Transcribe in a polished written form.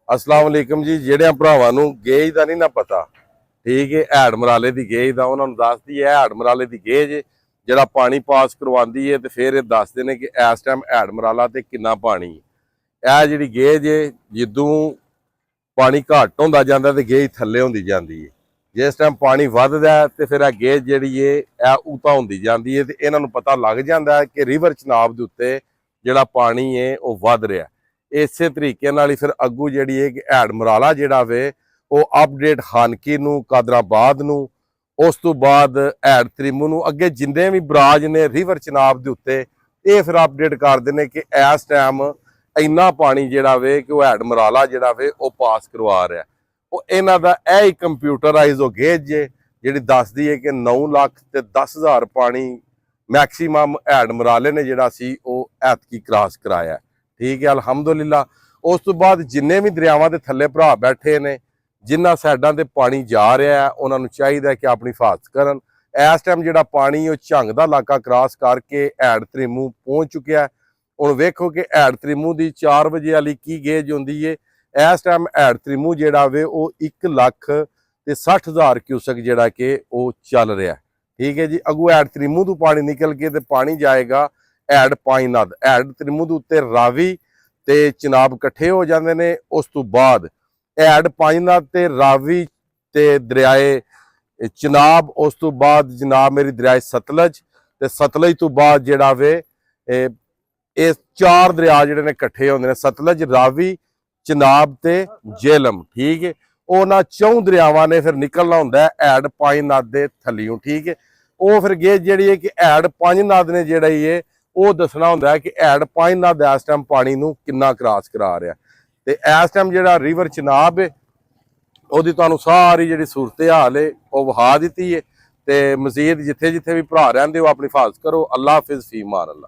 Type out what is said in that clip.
अस्सलाम वालेकुम जी। जेड़े भरावां नूं गेज दा नहीं ना पता, ठीक है, हैड मराले दी गेज दा उन्हां नूं दस दी है। हैड मराले दी गेज जेड़ा पानी पास करवांदी है ते फिर दसदे ने कि इस टाइम हैड मराला ते किन्ना पानी। ਇਹ ਜਿਹੜੀ ਗੇਜ ਹੈ ਜਦੋਂ ਪਾਣੀ ਘੱਟ ਹੁੰਦਾ ਜਾਂਦਾ ਤੇ ਗੇਜ ਥੱਲੇ ਹੁੰਦੀ ਜਾਂਦੀ ਹੈ। ਜਿਸ ਟਾਈਮ ਪਾਣੀ ਵੱਧਦਾ ਤੇ ਫਿਰ ਇਹ ਗੇਜ ਜਿਹੜੀ ਹੈ ਇਹ ਉਤਾਂ ਹੁੰਦੀ ਜਾਂਦੀ ਹੈ ਤੇ ਇਹਨਾਂ ਨੂੰ ਪਤਾ ਲੱਗ ਜਾਂਦਾ ਹੈ ਕਿ ਰਿਵਰ ਚਨਾਬ ਦੇ ਉੱਤੇ ਜਿਹੜਾ ਪਾਣੀ ਹੈ ਉਹ ਵੱਧ ਰਿਹਾ। ਇਸੇ ਤਰੀਕੇ ਨਾਲ ਹੀ ਫਿਰ ਅੱਗੂ ਜਿਹੜੀ ਹੈ ਕਿ ਹੈਡ ਮਰਾਲਾ ਜਿਹੜਾ ਵੇ ਉਹ ਅਪਡੇਟ ਖਾਨਕੀ ਨੂੰ, ਕਾਦਰਾਬਾਦ ਨੂੰ, ਉਸ ਤੋਂ ਬਾਅਦ ਹੈਡ ਤ੍ਰਿਮੂ ਨੂੰ, ਅੱਗੇ ਜਿੰਨੇ ਵੀ ਬਰਾਜ ਨੇ ਰਿਵਰ ਚਨਾਬ ਦੇ ਉੱਤੇ ਇਹ ਫਿਰ ਅਪਡੇਟ ਕਰਦੇ ਨੇ ਕਿ ਇਸ ਟਾਈਮ ਇੰਨਾ ਪਾਣੀ ਜਿਹੜਾ ਵੇ ਕਿ ਉਹ ਹੈਡ ਮਰਾਲਾ ਜਿਹੜਾ ਵੇ ਉਹ ਪਾਸ ਕਰਵਾ ਰਿਹਾ। ਉਹ ਇਹਨਾਂ ਦਾ ਇਹ ਹੀ ਕੰਪਿਊਟਰਾਈਜ਼ ਹੋ ਗੇਜ ਜਿਹੜੀ ਦੱਸਦੀ ਹੈ ਕਿ 9 ਲੱਖ ਤੇ 10,000 ਪਾਣੀ ਮੈਕਸੀਮਮ ਹੈਡ ਮਰਾਲੇ ਨੇ ਜਿਹੜਾ ਸੀ ਉਹ ਐਤਕੀ ਕ੍ਰਾਸ ਕਰਾਇਆ। ਠੀਕ ਹੈ, ਅਲਹਮਦੁਲਿਲਾ। ਉਸ ਤੋਂ ਬਾਅਦ ਜਿੰਨੇ ਵੀ ਦਰਿਆਵਾਂ ਦੇ ਥੱਲੇ ਭਰਾ ਬੈਠੇ ਨੇ, ਜਿਨ੍ਹਾਂ ਸਾਈਡਾਂ ਤੇ ਪਾਣੀ ਜਾ ਰਿਹਾ ਹੈ, ਉਹਨਾਂ ਨੂੰ ਚਾਹੀਦਾ ਕਿ ਆਪਣੀ ਹਿਫਾਜ਼ਤ ਕਰਨ। ਇਸ ਟਾਈਮ ਜਿਹੜਾ ਪਾਣੀ ਉਹ ਝੰਗ ਦਾ ਇਲਾਕਾ ਕ੍ਰਾਸ ਕਰਕੇ ਹੈਡ ਤ੍ਰਿਮੂ ਪਹੁੰਚ ਚੁੱਕਿਆ। ਹੁਣ ਵੇਖੋ ਕਿ ਹੈਡ ਤ੍ਰਿਮੂ ਦੀ 4 ਵਜੇ ਵਾਲੀ ਕੀ ਗੇਜ ਹੁੰਦੀ ਹੈ। ਇਸ ਟਾਈਮ ਹੈਡ ਤ੍ਰਿਮੂ ਜਿਹੜਾ ਵੇ ਉਹ 1,60,000 ਕਿਊਸਕ ਜਿਹੜਾ ਕਿ ਉਹ ਚੱਲ ਰਿਹਾ। ਠੀਕ ਹੈ ਜੀ। ਅੱਗੋਂ ਹੈਡ ਤ੍ਰਿਮੂ ਤੋਂ ਪਾਣੀ ਨਿਕਲ ਕੇ ਤੇ ਪਾਣੀ ਜਾਏਗਾ ਹੈਡ ਪਾਈਨਦ। ਹੈਡ ਤ੍ਰਿਮੂ ਦੇ ਉੱਤੇ ਰਾਵੀ ਤੇ ਚਨਾਬ ਇਕੱਠੇ ਹੋ ਜਾਂਦੇ ਨੇ। ਉਸ ਤੋਂ ਬਾਅਦ ਹੈਡ ਪਾਈਨਦ ਤੇ ਰਾਵੀ ਤੇ ਦਰਿਆਏ ਚਨਾਬ, ਉਸ ਤੋਂ ਬਾਅਦ ਜਨਾਬ ਮੇਰੀ ਦਰਿਆਏ ਸਤਲਜ ਤੇ ਸਤਲਜ ਤੋਂ ਬਾਅਦ ਜਿਹੜਾ ਵੇ ਇਹ 4 ਦਰਿਆ ਜਿਹੜੇ ਨੇ ਇਕੱਠੇ ਹੁੰਦੇ ਨੇ, ਸਤਲਜ, ਰਾਵੀ, ਚਨਾਬ ਤੇ ਜੇਲਮ। ਠੀਕ ਹੈ, ਉਹਨਾਂ 4 ਦਰਿਆਵਾਂ ਨੇ ਫਿਰ ਨਿਕਲਣਾ ਹੁੰਦਾ ਹੈ ਹੈਡ ਪਾਈਨਦ ਦੇ ਥੱਲਿਓਂ। ਠੀਕ ਹੈ, ਉਹ ਫਿਰ ਗੇਜ ਜਿਹੜੀ ਹੈ ਕਿ ਹੈਡ ਪਾਈਨਦ ਨੇ ਜਿਹੜਾ ਹੀ ਹੈ ਉਹ ਦੱਸਣਾ ਹੁੰਦਾ ਹੈ ਕਿ ਹੈਡ ਪਾਈਨਦ ਇਸ ਟਾਈਮ ਪਾਣੀ ਨੂੰ ਕਿੰਨਾ ਕ੍ਰਾਸ ਕਰਾ ਰਿਹਾ। ਤੇ ਇਸ ਟਾਈਮ ਜਿਹੜਾ ਰਿਵਰ ਚਨਾਬ ਹੈ ਉਹਦੀ ਤੁਹਾਨੂੰ ਸਾਰੀ ਜਿਹੜੀ ਸੂਰਤ ਹਾਲ ਹੈ ਉਹ ਵਹਾ ਦਿੱਤੀ ਹੈ। ਤੇ ਮਜ਼ੀਦ ਜਿੱਥੇ ਜਿੱਥੇ ਵੀ ਭਰਾ ਰਹਿੰਦੇ ਹੋ ਆਪਣੀ ਹਿਫਾਜ਼ਤ ਕਰੋ। ਅੱਲਾ ਹਾਫਿਜ਼, ਫੀ ਮਾਰ ਅੱਲਾ।